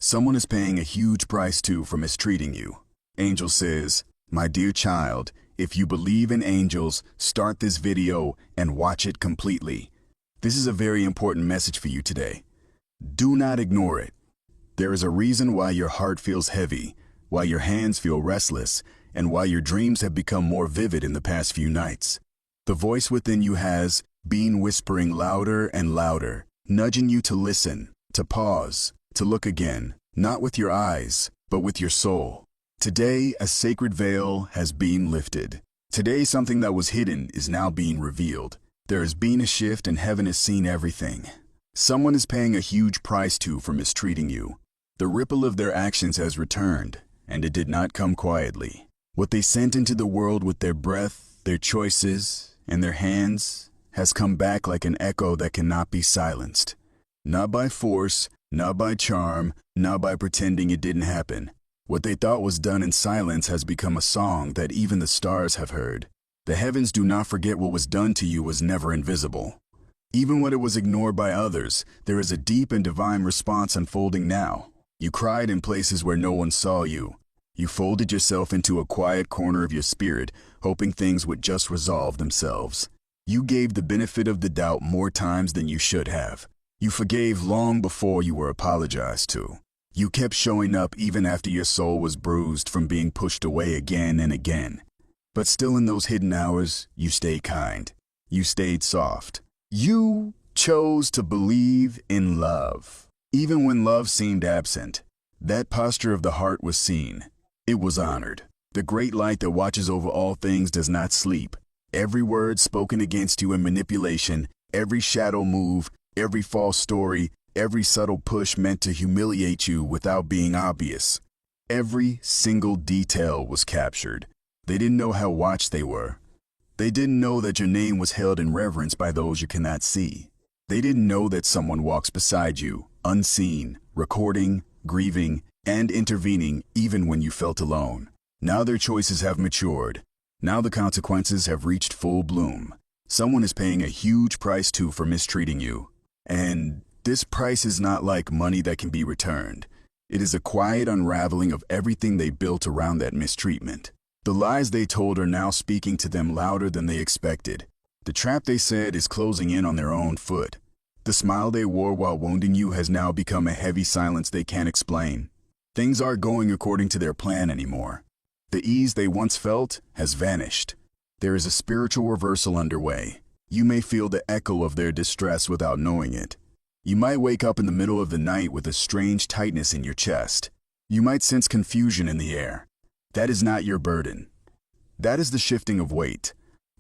Someone is paying a huge price too for mistreating you. Angel says, "My dear child, if you believe in angels, start this video and watch it completely. This is a very important message for you today. Do not ignore it. There is a reason why your heart feels heavy, why your hands feel restless, and why your dreams have become more vivid in the past few nights. The voice within you has been whispering louder and louder, nudging you to listen, to pause, to look again, not with your eyes, but with your soul. Today, a sacred veil has been lifted. Today, something that was hidden is now being revealed. There has been a shift and heaven has seen everything. Someone is paying a huge price too for mistreating you. The ripple of their actions has returned, and it did not come quietly. What they sent into the world with their breath, their choices, and their hands has come back like an echo that cannot be silenced. Not by force, not by charm, not by pretending it didn't happen. What they thought was done in silence has become a song that even the stars have heard. The heavens do not forget what was done to you was never invisible. Even when it was ignored by others, there is a deep and divine response unfolding now. You cried in places where no one saw you. You folded yourself into a quiet corner of your spirit, hoping things would just resolve themselves. You gave the benefit of the doubt more times than you should have. You forgave long before you were apologized to. You kept showing up even after your soul was bruised from being pushed away again and again. But still in those hidden hours, you stayed kind. You stayed soft. You chose to believe in love. Even when love seemed absent, that posture of the heart was seen. It was honored. The great light that watches over all things does not sleep. Every word spoken against you in manipulation, every shadow move, every false story, every subtle push meant to humiliate you without being obvious. Every single detail was captured. They didn't know how watched they were. They didn't know that your name was held in reverence by those you cannot see. They didn't know that someone walks beside you, unseen, recording, grieving, and intervening even when you felt alone. Now their choices have matured. Now the consequences have reached full bloom. Someone is paying a huge price too for mistreating you. And this price is not like money that can be returned. It is a quiet unraveling of everything they built around that mistreatment. The lies they told are now speaking to them louder than they expected. The trap they set is closing in on their own foot. The smile they wore while wounding you has now become a heavy silence they can't explain. Things aren't going according to their plan anymore. The ease they once felt has vanished. There is a spiritual reversal underway. You may feel the echo of their distress without knowing it. You might wake up in the middle of the night with a strange tightness in your chest. You might sense confusion in the air. That is not your burden. That is the shifting of weight.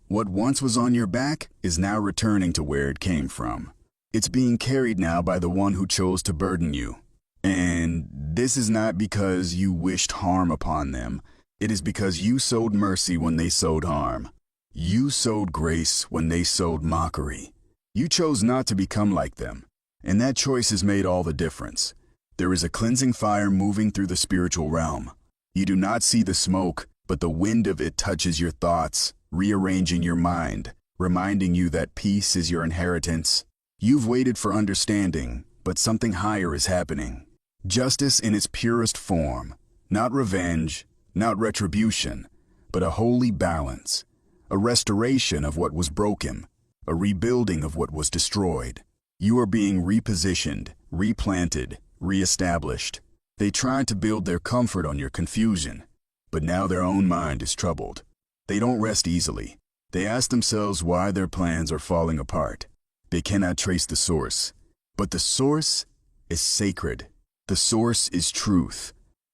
What once was on your back is now returning to where it came from. It's being carried now by the one who chose to burden you. And this is not because you wished harm upon them. It is because you sowed mercy when they sowed harm. You sowed grace when they sowed mockery. You chose not to become like them. And that choice has made all the difference. There is a cleansing fire moving through the spiritual realm. You do not see the smoke, but the wind of it touches your thoughts, rearranging your mind, reminding you that peace is your inheritance. You've waited for understanding, but something higher is happening. Justice in its purest form, not revenge, not retribution, but a holy balance, a restoration of what was broken, a rebuilding of what was destroyed. You are being repositioned, replanted, reestablished. They tried to build their comfort on your confusion, but now their own mind is troubled. They don't rest easily. They ask themselves why their plans are falling apart. They cannot trace the source. But the source is sacred. The source is truth.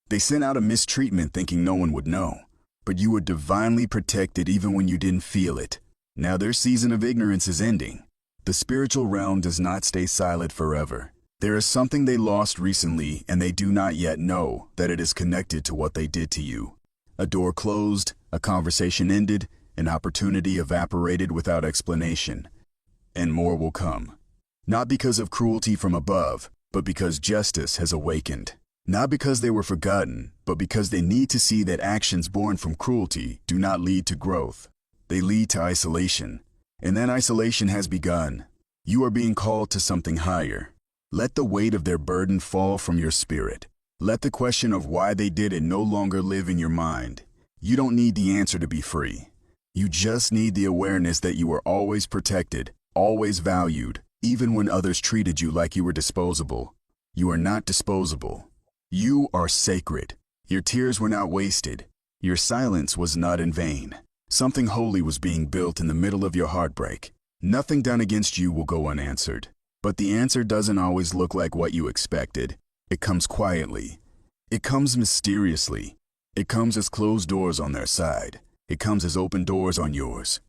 They sent out a mistreatment thinking no one would know, but you were divinely protected even when you didn't feel it. Now their season of ignorance is ending. The spiritual realm does not stay silent forever. There is something they lost recently, and they do not yet know that it is connected to what they did to you. A door closed, a conversation ended, an opportunity evaporated without explanation. And more will come. Not because of cruelty from above, but because justice has awakened. Not because they were forgotten, but because they need to see that actions born from cruelty do not lead to growth. They lead to isolation. And that isolation has begun. You are being called to something higher. Let the weight of their burden fall from your spirit. Let the question of why they did it no longer live in your mind. You don't need the answer to be free. You just need the awareness that you are always protected, always valued, even when others treated you like you were disposable. You are not disposable. You are sacred. Your tears were not wasted. Your silence was not in vain. Something holy was being built in the middle of your heartbreak. Nothing done against you will go unanswered. But the answer doesn't always look like what you expected. It comes quietly. It comes mysteriously. It comes as closed doors on their side. It comes as open doors on yours.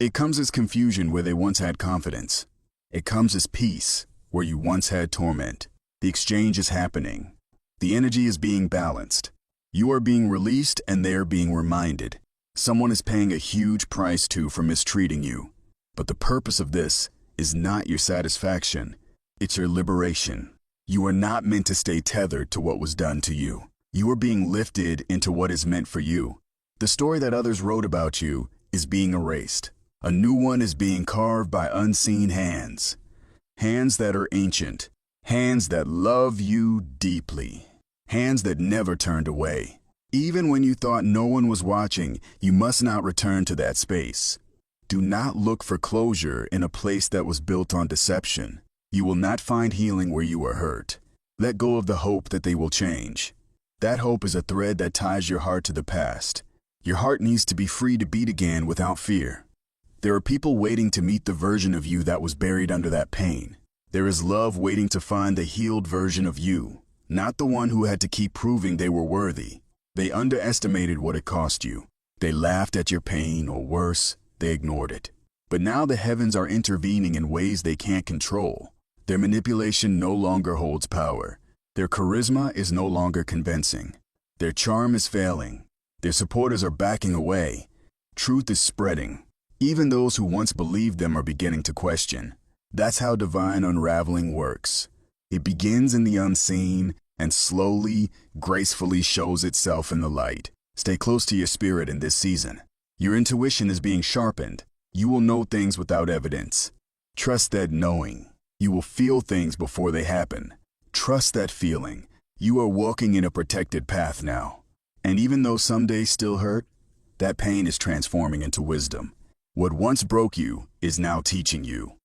It comes as confusion where they once had confidence. It comes as peace where you once had torment. The exchange is happening. The energy is being balanced. You are being released and they are being reminded. Someone is paying a huge price too for mistreating you. But the purpose of this is not your satisfaction. It's your liberation. You are not meant to stay tethered to what was done to you. You are being lifted into what is meant for you. The story that others wrote about you is being erased. A new one is being carved by unseen hands. Hands that are ancient. Hands that love you deeply. Hands that never turned away. Even when you thought no one was watching, you must not return to that space. Do not look for closure in a place that was built on deception. You will not find healing where you are hurt. Let go of the hope that they will change. That hope is a thread that ties your heart to the past. Your heart needs to be free to beat again without fear. There are people waiting to meet the version of you that was buried under that pain. There is love waiting to find the healed version of you, not the one who had to keep proving they were worthy. They underestimated what it cost you. They laughed at your pain, or worse, they ignored it. But now the heavens are intervening in ways they can't control. Their manipulation no longer holds power. Their charisma is no longer convincing. Their charm is failing. Their supporters are backing away. Truth is spreading. Even those who once believed them are beginning to question. That's how divine unraveling works. It begins in the unseen and slowly, gracefully shows itself in the light. Stay close to your spirit in this season. Your intuition is being sharpened. You will know things without evidence. Trust that knowing. You will feel things before they happen. Trust that feeling. You are walking in a protected path now. And even though some days still hurt, that pain is transforming into wisdom. What once broke you is now teaching you.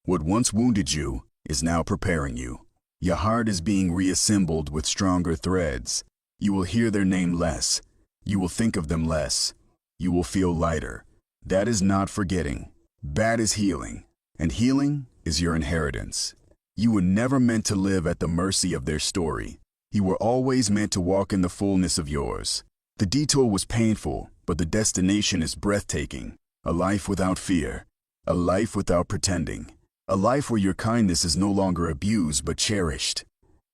What once wounded you is now preparing you. Your heart is being reassembled with stronger threads. You will hear their name less. You will think of them less. You will feel lighter. That is not forgetting. That is healing. And healing is your inheritance. You were never meant to live at the mercy of their story. You were always meant to walk in the fullness of yours. The detour was painful, but the destination is breathtaking. A life without fear. A life without pretending. A life where your kindness is no longer abused but cherished.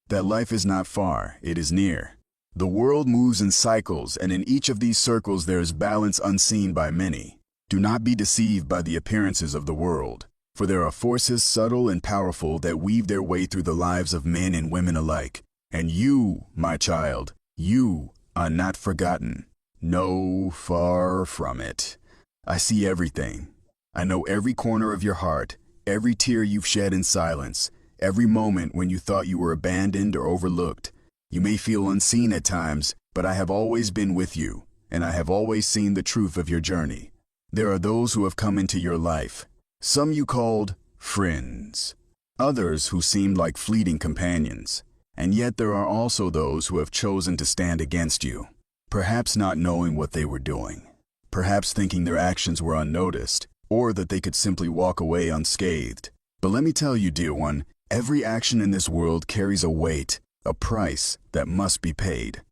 That life is not far, it is near. The world moves in cycles, and in each of these circles there is balance unseen by many. Do not be deceived by the appearances of the world, for there are forces subtle and powerful that weave their way through the lives of men and women alike. And you, my child, you are not forgotten. No, far from it. I see everything. I know every corner of your heart, every tear you've shed in silence, every moment when you thought you were abandoned or overlooked. You may feel unseen at times, but I have always been with you, and I have always seen the truth of your journey. There are those who have come into your life, some you called friends, others who seemed like fleeting companions, and yet there are also those who have chosen to stand against you, perhaps not knowing what they were doing, perhaps thinking their actions were unnoticed, or that they could simply walk away unscathed. But let me tell you, dear one, every action in this world carries a weight, a price that must be paid.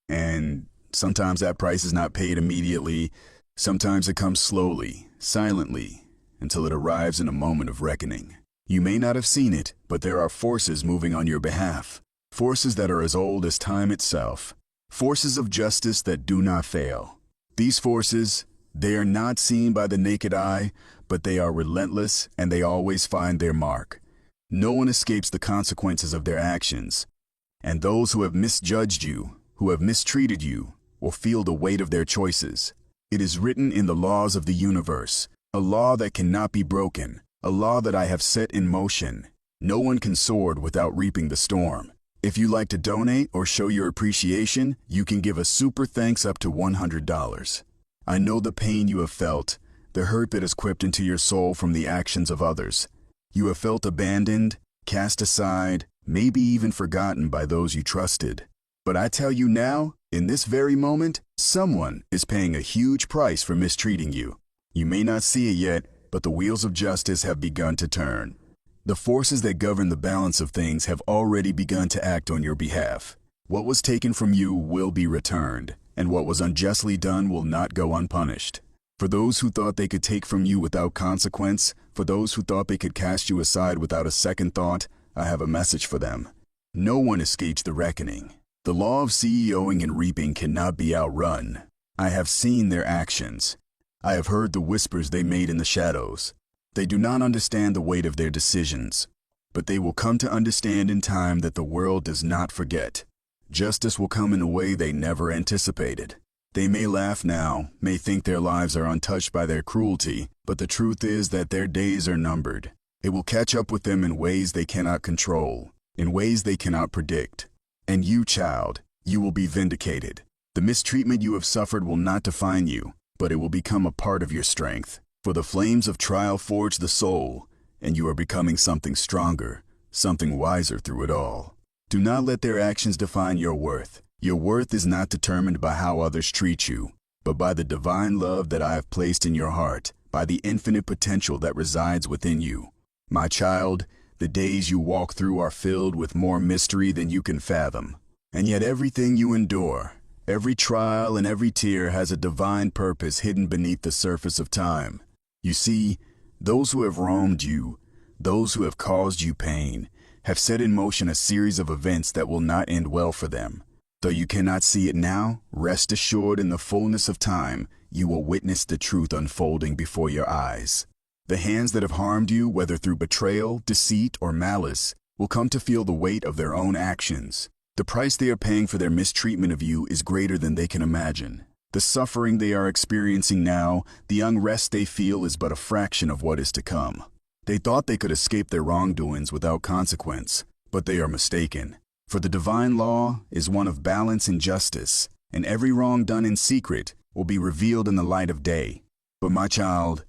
And sometimes that price is not paid immediately. Sometimes it comes slowly, silently, until it arrives in a moment of reckoning. You may not have seen it, but there are forces moving on your behalf. Forces that are as old as time itself. Forces of justice that do not fail. These forces, they are not seen by the naked eye, but they are relentless and they always find their mark. No one escapes the consequences of their actions. And those who have misjudged you, who have mistreated you, will feel the weight of their choices. It is written in the laws of the universe, a law that cannot be broken, a law that I have set in motion. No one can soar without reaping the storm. If you like to donate or show your appreciation, you can give a super thanks up to $100. I know the pain you have felt, the hurt that has crept into your soul from the actions of others. You have felt abandoned, cast aside, maybe even forgotten by those you trusted. But I tell you now, in this very moment, someone is paying a huge price for mistreating you. You may not see it yet, but the wheels of justice have begun to turn. The forces that govern the balance of things have already begun to act on your behalf. What was taken from you will be returned, and what was unjustly done will not go unpunished. For those who thought they could take from you without consequence, for those who thought they could cast you aside without a second thought, I have a message for them. No one escapes the reckoning. The law of CEOing and reaping cannot be outrun. I have seen their actions. I have heard the whispers they made in the shadows. They do not understand the weight of their decisions, but they will come to understand in time that the world does not forget. Justice will come in a way they never anticipated. They may laugh now, may think their lives are untouched by their cruelty, but the truth is that their days are numbered. It will catch up with them in ways they cannot control, in ways they cannot predict. And you, child, you will be vindicated. The mistreatment you have suffered will not define you, but it will become a part of your strength. For the flames of trial forge the soul, and you are becoming something stronger, something wiser through it all. Do not let their actions define your worth. Your worth is not determined by how others treat you, but by the divine love that I have placed in your heart, by the infinite potential that resides within you. My child, the days you walk through are filled with more mystery than you can fathom. And yet everything you endure, every trial and every tear has a divine purpose hidden beneath the surface of time. You see, those who have wronged you, those who have caused you pain, have set in motion a series of events that will not end well for them. Though you cannot see it now, rest assured in the fullness of time, you will witness the truth unfolding before your eyes. The hands that have harmed you, whether through betrayal, deceit, or malice, will come to feel the weight of their own actions. The price they are paying for their mistreatment of you is greater than they can imagine. The suffering they are experiencing now, the unrest they feel is but a fraction of what is to come. They thought they could escape their wrongdoings without consequence, but they are mistaken. For the divine law is one of balance and justice, and every wrong done in secret will be revealed in the light of day. But my child,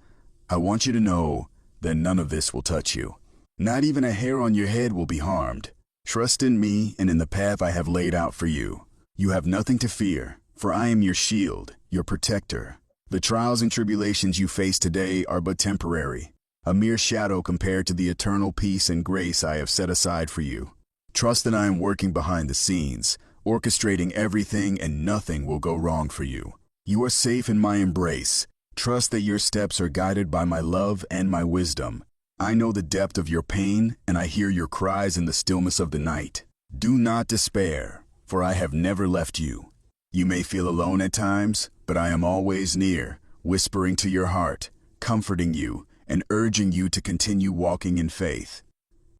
I want you to know that none of this will touch you. Not even a hair on your head will be harmed. Trust in me and in the path I have laid out for you. You have nothing to fear, for I am your shield, your protector. The trials and tribulations you face today are but temporary, a mere shadow compared to the eternal peace and grace I have set aside for you. Trust that I am working behind the scenes, orchestrating everything, and nothing will go wrong for you. You are safe in my embrace. Trust that your steps are guided by my love and my wisdom. I know the depth of your pain, and I hear your cries in the stillness of the night. Do not despair, for I have never left you. You may feel alone at times, but I am always near, whispering to your heart, comforting you, and urging you to continue walking in faith.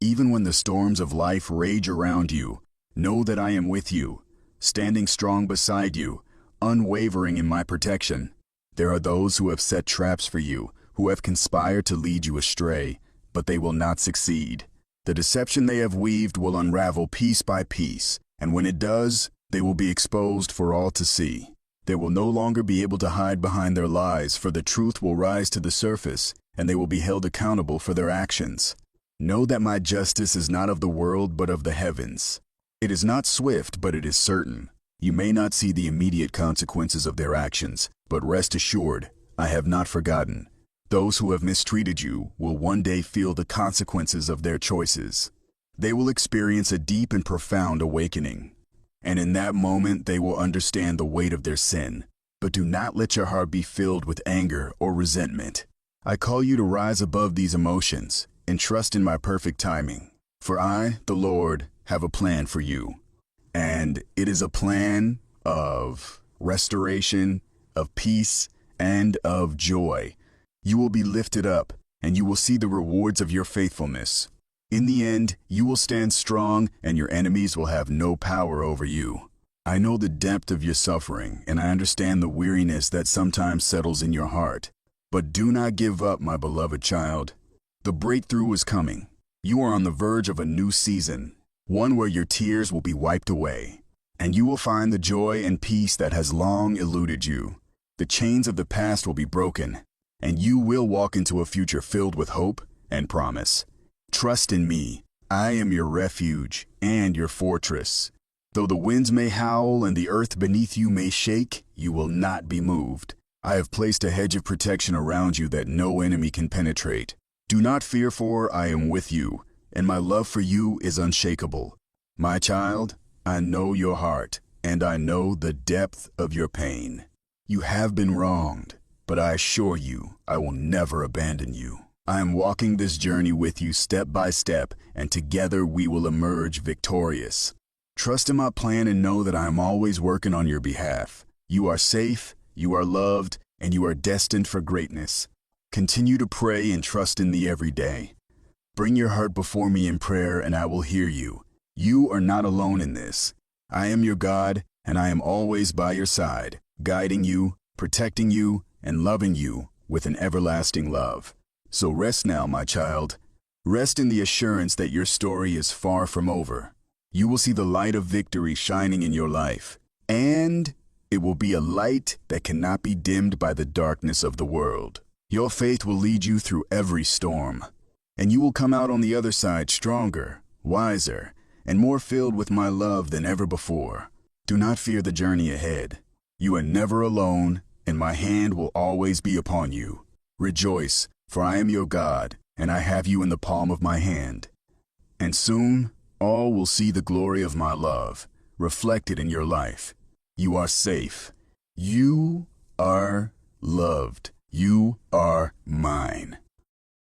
Even when the storms of life rage around you, know that I am with you, standing strong beside you, unwavering in my protection. There are those who have set traps for you, who have conspired to lead you astray, but they will not succeed. The deception they have weaved will unravel piece by piece, and when it does, they will be exposed for all to see. They will no longer be able to hide behind their lies, for the truth will rise to the surface, and they will be held accountable for their actions. Know that my justice is not of the world, but of the heavens. It is not swift, but it is certain. You may not see the immediate consequences of their actions, but rest assured, I have not forgotten. Those who have mistreated you will one day feel the consequences of their choices. They will experience a deep and profound awakening. And in that moment, they will understand the weight of their sin. But do not let your heart be filled with anger or resentment. I call you to rise above these emotions and trust in my perfect timing. For I, the Lord, have a plan for you. And it is a plan of restoration, of peace, and of joy. You will be lifted up, and you will see the rewards of your faithfulness. In the end, you will stand strong, and your enemies will have no power over you. I know the depth of your suffering, and I understand the weariness that sometimes settles in your heart. But do not give up, my beloved child. The breakthrough is coming. You are on the verge of a new season, one where your tears will be wiped away, and you will find the joy and peace that has long eluded you. The chains of the past will be broken, and you will walk into a future filled with hope and promise. Trust in me. I am your refuge and your fortress. Though the winds may howl and the earth beneath you may shake, you will not be moved. I have placed a hedge of protection around you that no enemy can penetrate. Do not fear, for I am with you, and my love for you is unshakable. My child, I know your heart, and I know the depth of your pain. You have been wronged, but I assure you, I will never abandon you. I am walking this journey with you step by step, and together we will emerge victorious. Trust in my plan and know that I am always working on your behalf. You are safe, you are loved, and you are destined for greatness. Continue to pray and trust in me every day. Bring your heart before me in prayer, and I will hear you. You are not alone in this. I am your God, and I am always by your side, guiding you, protecting you, and loving you with an everlasting love. So rest now, my child. Rest in the assurance that your story is far from over. You will see the light of victory shining in your life, and it will be a light that cannot be dimmed by the darkness of the world. Your faith will lead you through every storm, and you will come out on the other side stronger, wiser, and more filled with my love than ever before. Do not fear the journey ahead. You are never alone, and my hand will always be upon you. Rejoice, for I am your God, and I have you in the palm of my hand. And soon, all will see the glory of my love reflected in your life. You are safe. You are loved. You are mine.